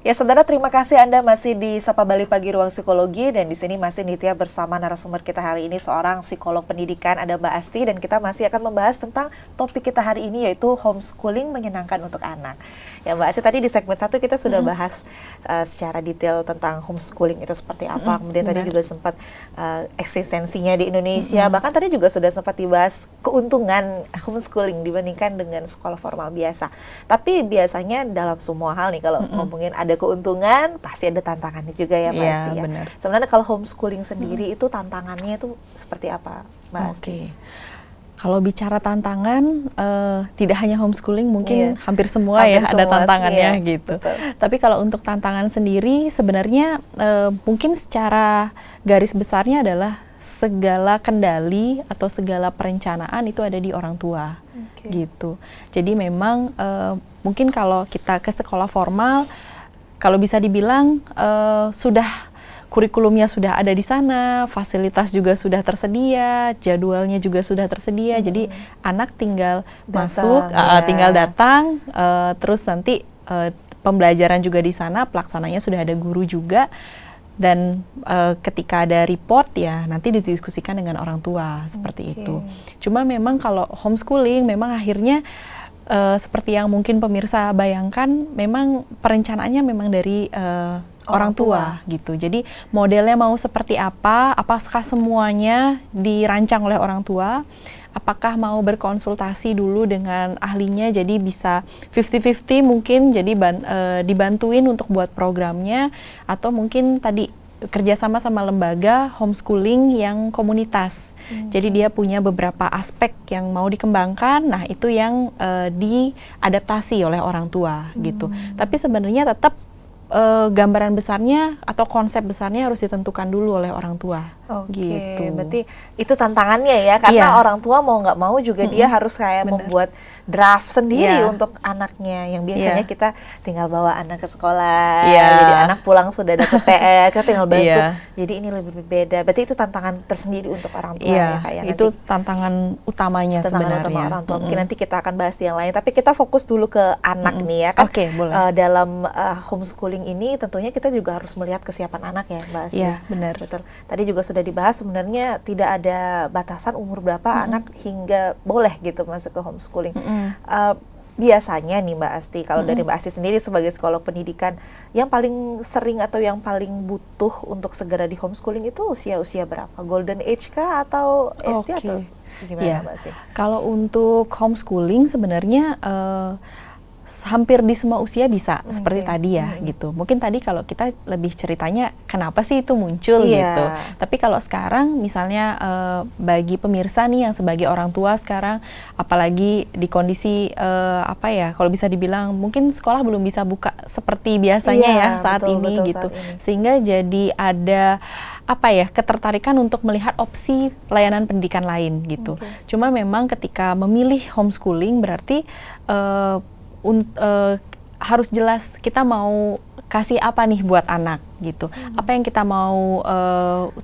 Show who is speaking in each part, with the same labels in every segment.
Speaker 1: Ya, saudara, terima kasih Anda masih di Sapa Bali Pagi Ruang Psikologi, dan di sini masih Nitya bersama narasumber kita hari ini, seorang psikolog pendidikan, ada Mbak Asti, dan kita masih akan membahas tentang topik kita hari ini, yaitu homeschooling menyenangkan untuk anak. Ya, Mbak Asti, tadi di segmen 1 kita sudah bahas secara detail tentang homeschooling itu seperti apa, kemudian tadi juga sempat eksistensinya di Indonesia, bahkan tadi juga sudah sempat dibahas keuntungan homeschooling dibandingkan dengan sekolah formal biasa. Tapi biasanya dalam semua hal nih, kalau ngomongin ada keuntungan, pasti ada tantangannya juga ya, Mbak Asti. Ya. Sebenarnya kalau homeschooling sendiri itu tantangannya itu seperti apa, Mbak Asti?
Speaker 2: Kalau bicara tantangan, tidak hanya homeschooling, mungkin hampir semua ada tantangannya gitu. Betul. Tapi kalau untuk tantangan sendiri, sebenarnya mungkin secara garis besarnya adalah segala kendali atau segala perencanaan itu ada di orang tua, gitu. Jadi memang mungkin kalau kita ke sekolah formal, kalau bisa dibilang sudah kurikulumnya sudah ada di sana, fasilitas juga sudah tersedia, jadwalnya juga sudah tersedia. Jadi anak tinggal masuk, tinggal datang, terus nanti pembelajaran juga di sana, pelaksananya sudah ada guru juga. Dan ketika ada report ya nanti didiskusikan dengan orang tua seperti itu. Cuma memang kalau homeschooling memang akhirnya seperti yang mungkin pemirsa bayangkan, memang perencanaannya memang dari orang tua gitu. Jadi modelnya mau seperti apa, apakah semuanya dirancang oleh orang tua, apakah mau berkonsultasi dulu dengan ahlinya, jadi bisa 50-50 mungkin, jadi dibantuin untuk buat programnya, atau mungkin tadi kerjasama sama lembaga homeschooling yang komunitas. Jadi dia punya beberapa aspek yang mau dikembangkan, nah itu yang diadaptasi oleh orang tua gitu. Tapi sebenarnya tetap gambaran besarnya atau konsep besarnya harus ditentukan dulu oleh orang tua. Gitu.
Speaker 1: Berarti itu tantangannya ya, karena orang tua mau nggak mau juga dia harus kayak membuat draft sendiri untuk anaknya. Yang biasanya kita tinggal bawa anak ke sekolah, jadi anak pulang sudah dapat PR, kita tinggal bantu. Jadi ini lebih beda. Berarti itu tantangan tersendiri untuk orang tua ya, kayak
Speaker 2: itu nanti tantangan utamanya sebenarnya.
Speaker 1: Utama orang tua. Mungkin nanti kita akan bahas yang lain. Tapi kita fokus dulu ke anak nih ya kan.
Speaker 2: Boleh.
Speaker 1: Dalam homeschooling ini tentunya kita juga harus melihat kesiapan anak ya, Mbak Asti.
Speaker 2: Iya, benar.
Speaker 1: Betul. Tadi juga sudah dibahas, sebenarnya tidak ada batasan umur berapa anak hingga boleh gitu masuk ke homeschooling. Biasanya nih Mbak Asti, kalau dari Mbak Asti sendiri sebagai psikolog pendidikan, yang paling sering atau yang paling butuh untuk segera di homeschooling itu usia-usia berapa? Golden age kah atau SD atau gimana Mbak Asti?
Speaker 2: Kalau untuk homeschooling sebenarnya hampir di semua usia bisa seperti tadi ya gitu. Mungkin tadi kalau kita lebih ceritanya kenapa sih itu muncul gitu. Tapi kalau sekarang misalnya bagi pemirsa nih yang sebagai orang tua sekarang, apalagi di kondisi apa ya, kalau bisa dibilang mungkin sekolah belum bisa buka seperti biasanya ya saat ini gitu. Sehingga jadi ada apa ya, ketertarikan untuk melihat opsi layanan pendidikan lain gitu. Cuma memang ketika memilih homeschooling berarti harus jelas kita mau kasih apa nih buat anak gitu. Apa yang kita mau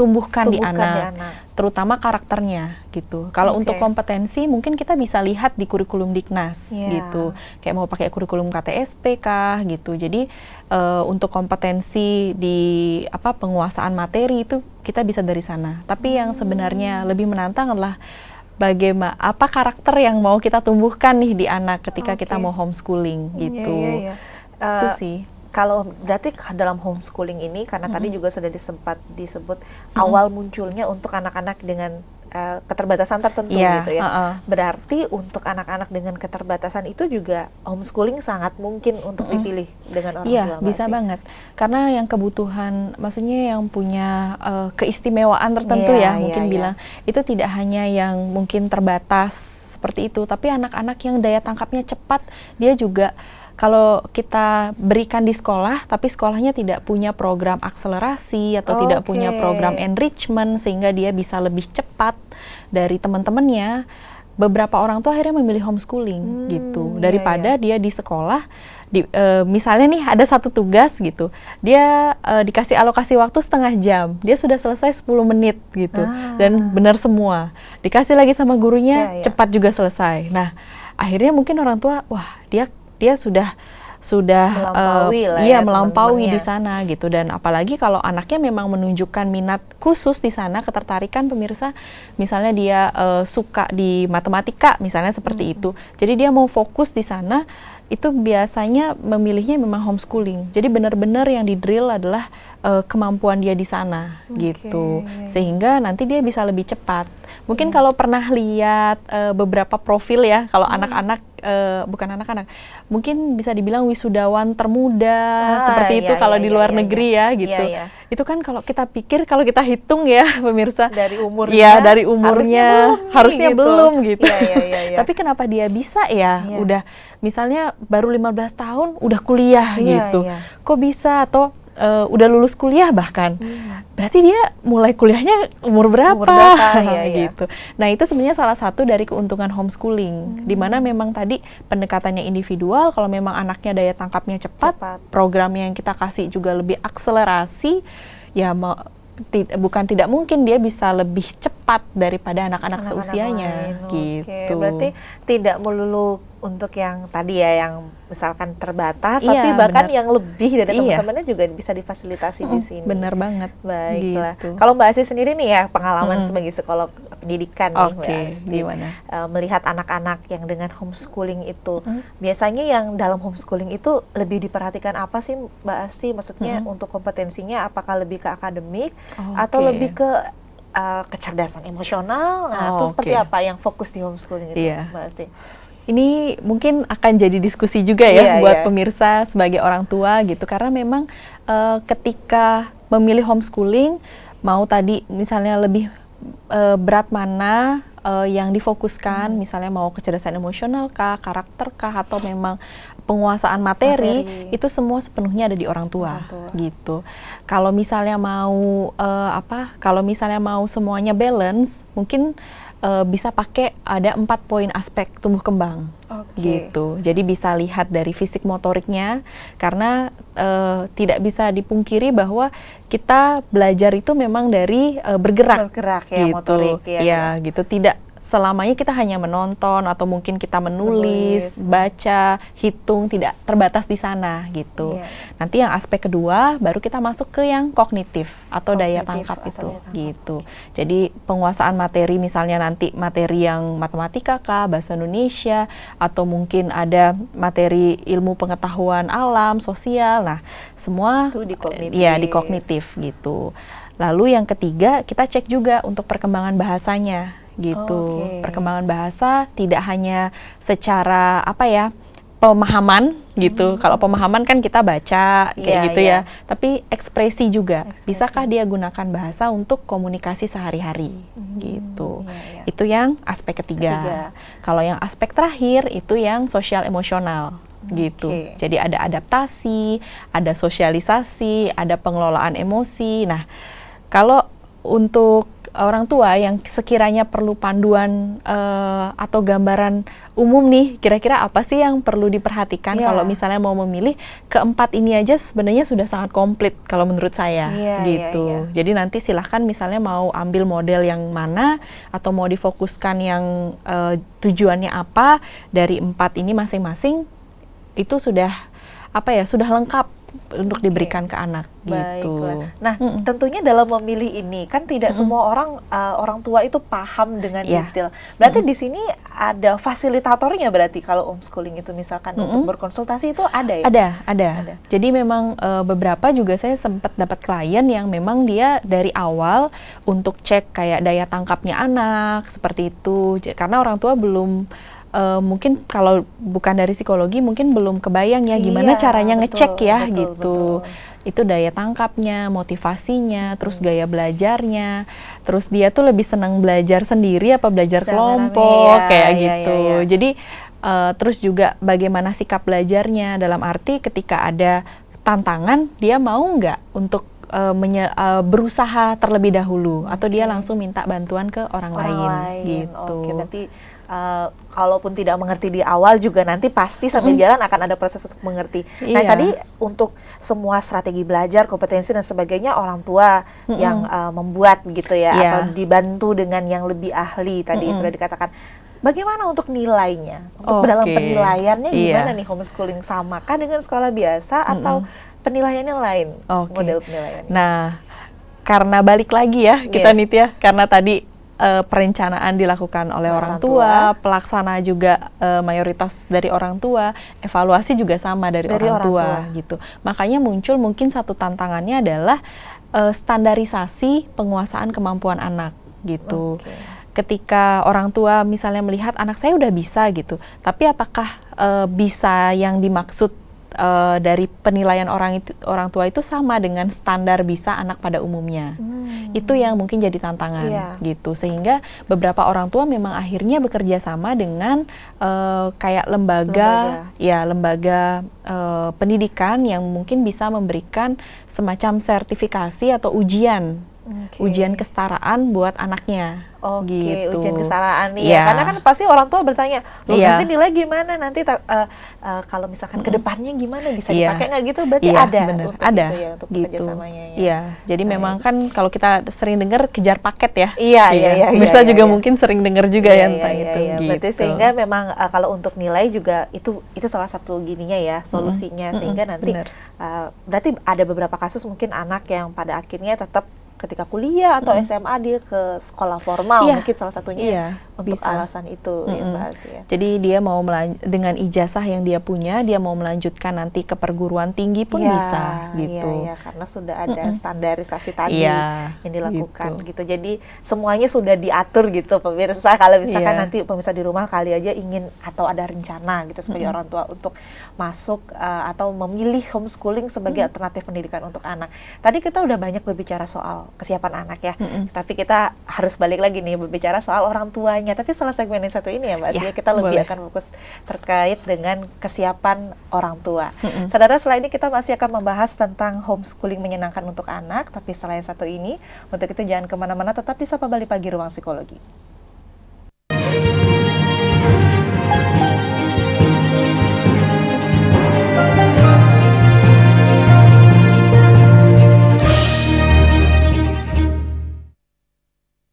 Speaker 2: tumbuhkan di anak, terutama karakternya gitu. Kalau untuk kompetensi mungkin kita bisa lihat di kurikulum Diknas gitu. Kayak mau pakai kurikulum KTSP kah gitu. Jadi untuk kompetensi di penguasaan materi itu kita bisa dari sana. Tapi yang sebenarnya lebih menantang adalah bagaimana apa karakter yang mau kita tumbuhkan nih di anak ketika kita mau homeschooling gitu. Itu sih.
Speaker 1: Kalau berarti dalam homeschooling ini, karena tadi juga sudah disebut awal munculnya untuk anak-anak dengan keterbatasan tertentu gitu ya. Berarti untuk anak-anak dengan keterbatasan itu juga homeschooling sangat mungkin untuk dipilih dengan orang tua.
Speaker 2: Iya, bisa banget. Karena yang kebutuhan, maksudnya yang punya keistimewaan tertentu mungkin bilang, itu tidak hanya yang mungkin terbatas seperti itu, tapi anak-anak yang daya tangkapnya cepat, dia juga kalau kita berikan di sekolah, tapi sekolahnya tidak punya program akselerasi atau tidak punya program enrichment sehingga dia bisa lebih cepat dari teman-temannya, beberapa orang tua akhirnya memilih homeschooling gitu daripada dia di sekolah. Misalnya nih ada satu tugas gitu, dia dikasih alokasi waktu setengah jam, dia sudah selesai 10 menit gitu, dan benar semua. Dikasih lagi sama gurunya, cepat juga selesai. Nah, akhirnya mungkin orang tua, wah dia sudah sudah melampaui
Speaker 1: teman-temannya
Speaker 2: di sana gitu. Dan apalagi kalau anaknya memang menunjukkan minat khusus di sana, ketertarikan pemirsa, misalnya dia suka di matematika misalnya seperti itu, jadi dia mau fokus di sana, itu biasanya memilihnya memang homeschooling. Jadi benar-benar yang di drill adalah kemampuan dia di sana gitu, sehingga nanti dia bisa lebih cepat. Mungkin kalau pernah lihat beberapa profil ya, kalau anak-anak, bukan anak-anak, mungkin bisa dibilang wisudawan termuda seperti itu kalau di luar negeri ya gitu. Itu kan kalau kita pikir, kalau kita hitung ya pemirsa,
Speaker 1: dari umurnya,
Speaker 2: dari umurnya harusnya belum gitu. Tapi kenapa dia bisa ya? Udah misalnya baru 15 tahun udah kuliah gitu. Kok bisa? Atau udah lulus kuliah bahkan. Berarti dia mulai kuliahnya umur berapa? Gitu. Nah, itu sebenarnya salah satu dari keuntungan homeschooling, di mana memang tadi pendekatannya individual. Kalau memang anaknya daya tangkapnya cepat, programnya yang kita kasih juga lebih akselerasi, ya bukan tidak mungkin dia bisa lebih cepat daripada anak-anak seusianya gitu.
Speaker 1: Berarti tidak melulu untuk yang tadi ya, yang misalkan terbatas, tapi bahkan yang lebih dari teman-temannya juga bisa difasilitasi di sini.
Speaker 2: Benar banget.
Speaker 1: Baiklah. Gitu. Kalau Mbak Asih sendiri nih ya, pengalaman sebagai psikolog pendidikan nih Mbak Asih,
Speaker 2: gimana?
Speaker 1: Melihat anak-anak yang dengan homeschooling itu, biasanya yang dalam homeschooling itu lebih diperhatikan apa sih Mbak Asih? Maksudnya untuk kompetensinya, apakah lebih ke akademik atau lebih ke kecerdasan emosional? Nah, itu seperti apa yang fokus di homeschooling itu Mbak Asih?
Speaker 2: Ini mungkin akan jadi diskusi juga ya buat pemirsa sebagai orang tua gitu, karena memang ketika memilih homeschooling, mau tadi misalnya lebih berat mana yang difokuskan, misalnya mau kecerdasan emosional kah, karakter kah, atau memang penguasaan materi, itu semua sepenuhnya ada di orang tua. Gitu. Kalau misalnya mau kalau misalnya mau semuanya balance, mungkin bisa pakai ada 4 poin aspek tumbuh kembang gitu. Jadi bisa lihat dari fisik motoriknya, karena tidak bisa dipungkiri bahwa kita belajar itu memang dari bergerak ya,
Speaker 1: gitu. Motorik
Speaker 2: gitu. Tidak selamanya kita hanya menonton atau mungkin kita menulis, baca, hitung, tidak terbatas di sana gitu. Nanti yang aspek kedua baru kita masuk ke yang kognitif atau daya tangkap itu gitu. Jadi penguasaan materi, misalnya nanti materi yang matematika kah, bahasa Indonesia, atau mungkin ada materi ilmu pengetahuan alam, sosial. Nah, semua itu di kognitif gitu. Lalu yang ketiga, kita cek juga untuk perkembangan bahasanya gitu. Perkembangan bahasa tidak hanya secara pemahaman gitu. Kalau pemahaman kan kita baca kayak gitu ya. Tapi ekspresi juga. Bisakah dia gunakan bahasa untuk komunikasi sehari-hari gitu. Itu yang aspek ketiga. Kalau yang aspek terakhir itu yang sosial emosional gitu. Jadi ada adaptasi, ada sosialisasi, ada pengelolaan emosi. Nah, kalau untuk orang tua yang sekiranya perlu panduan atau gambaran umum nih, kira-kira apa sih yang perlu diperhatikan kalau misalnya mau memilih, keempat ini aja sebenarnya sudah sangat komplit kalau menurut saya gitu. Jadi nanti silahkan misalnya mau ambil model yang mana atau mau difokuskan yang tujuannya apa, dari 4 ini masing-masing itu sudah sudah lengkap untuk diberikan ke anak gitu.
Speaker 1: Nah, tentunya dalam memilih ini kan tidak semua orang tua itu paham dengan detail. Berarti di sini ada fasilitatornya, berarti kalau homeschooling itu misalkan untuk berkonsultasi itu ada ya?
Speaker 2: Ada. Jadi memang beberapa juga saya sempat dapat klien yang memang dia dari awal untuk cek kayak daya tangkapnya anak seperti itu. Karena orang tua belum mungkin kalau bukan dari psikologi mungkin belum kebayang ya gimana caranya ngecek gitu. Itu daya tangkapnya, motivasinya, terus gaya belajarnya, terus dia tuh lebih senang belajar sendiri apa belajar kelompok kayak gitu. Jadi terus juga bagaimana sikap belajarnya, dalam arti ketika ada tantangan dia mau nggak untuk berusaha terlebih dahulu atau dia langsung minta bantuan ke orang lain gitu.
Speaker 1: Berarti kalaupun tidak mengerti di awal juga nanti pasti sambil jalan akan ada proses untuk mengerti. Nah, tadi untuk semua strategi belajar, kompetensi dan sebagainya orang tua yang membuat gitu ya, atau dibantu dengan yang lebih ahli tadi sudah dikatakan. Bagaimana untuk nilainya? Untuk dalam penilaiannya gimana nih homeschooling, samakah dengan sekolah biasa atau penilaiannya lain? Model penilaiannya.
Speaker 2: Nah, karena balik lagi ya kita Nitya, karena tadi perencanaan dilakukan oleh orang tua, pelaksana juga mayoritas dari orang tua, evaluasi juga sama dari orang tua gitu. Makanya muncul mungkin satu tantangannya adalah standarisasi penguasaan kemampuan anak gitu. Ketika orang tua misalnya melihat anak saya udah bisa gitu, tapi apakah bisa yang dimaksud dari penilaian orang tua itu sama dengan standar bisa anak pada umumnya? Itu yang mungkin jadi tantangan gitu, sehingga beberapa orang tua memang akhirnya bekerja sama dengan kayak lembaga pendidikan yang mungkin bisa memberikan semacam sertifikasi atau ujian kesetaraan buat anaknya. Gitu.
Speaker 1: Ujian kesetaraan nih ya. Karena kan pasti orang tua bertanya, loh nanti nilai gimana, nanti kalau misalkan kedepannya gimana, bisa dipakai nggak gitu, berarti ada untuk
Speaker 2: ada
Speaker 1: gitu ya, untuk kerjasamanya ya.
Speaker 2: Iya, jadi memang kan kalau kita sering dengar kejar paket ya.
Speaker 1: Iya.
Speaker 2: Bisa juga mungkin sering dengar juga ya tentang itu. Gitu.
Speaker 1: Berarti sehingga memang kalau untuk nilai juga itu salah satu gininya ya, solusinya, sehingga nanti berarti ada beberapa kasus mungkin anak yang pada akhirnya tetap ketika kuliah atau SMA dia ke sekolah formal, mungkin salah satunya untuk bisa. Alasan itu ya pasti ya.
Speaker 2: Jadi dia mau dengan ijazah yang dia punya, dia mau melanjutkan nanti ke perguruan tinggi pun bisa gitu.
Speaker 1: Iya, karena sudah ada standarisasi tadi yang dilakukan gitu. Jadi semuanya sudah diatur gitu pemirsa. Kalau misalkan nanti pemirsa di rumah kali aja ingin atau ada rencana gitu sebagai orang tua untuk masuk atau memilih homeschooling sebagai alternatif pendidikan untuk anak. Tadi kita udah banyak berbicara soal kesiapan anak ya, tapi kita harus balik lagi nih berbicara soal orang tuanya. Tapi setelah segmen yang satu ini ya Mbak Asia, kita lebih akan fokus terkait dengan kesiapan orang tua. Saudara, setelah ini kita masih akan membahas tentang homeschooling menyenangkan untuk anak, tapi setelah yang satu ini, untuk itu jangan kemana-mana, tetap di Sapa Bali Pagi Ruang Psikologi.